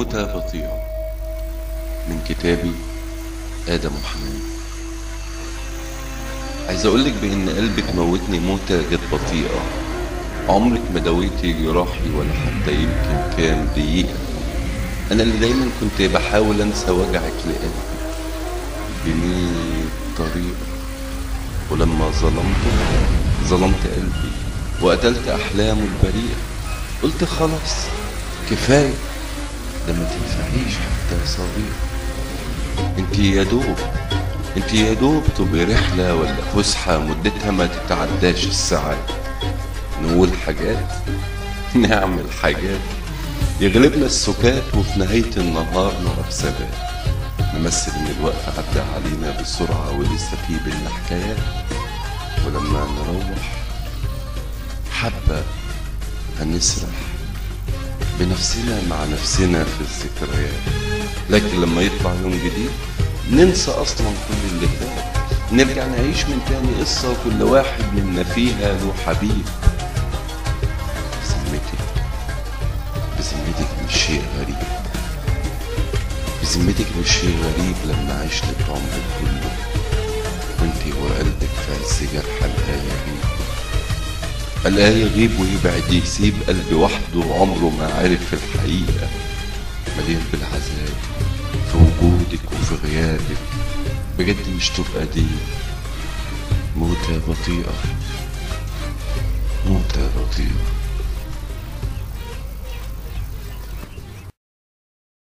موتة بطيئة من كتابي آدم وحنان. عايز أقولك بإن قلبك موتني موتة جت بطيئة، عمرك ما دويتي جراحي ولا حتى يمكن كام دقيقة. أنا اللي دايما كنت بحاول أنسى وجعك لقلبي بمية طريقة، ولما ظلمت قلبي وقتلت أحلامه البريئة. قلت خلاص كفاية، ده ما تنفعيش حتى صغير. انت يا دوب تبقي رحلة ولا فسحة مدتها ما تتعداش الساعات. نقول حاجات نعمل حاجات يغلبنا السكات، وفي نهاية النهار نقف ثبات. نمثل ان الوقت عدى علينا بسرعة ولسه في بينا حكايات، ولما نروح حبة هنسرح بنفسنا مع نفسنا في الذكريات. لكن لما يطلع يوم جديد ننسى اصلا كل اللي فات، نرجع نعيش من تاني قصة كل واحد منا فيها له حبيب. بذمتك مش شيء غريب، بذمتك مش شيء غريب لما عشت عمرك كله وانتي وقلبك في عز جرح الآية يغيب ويبعد، يسيب قلبي وحده عمره ما عرف الحقيقة. مليان بالعذاب في وجودك وفي غيابك، بجد مش تبقى دي موتة بطيئة، موتة بطيئة.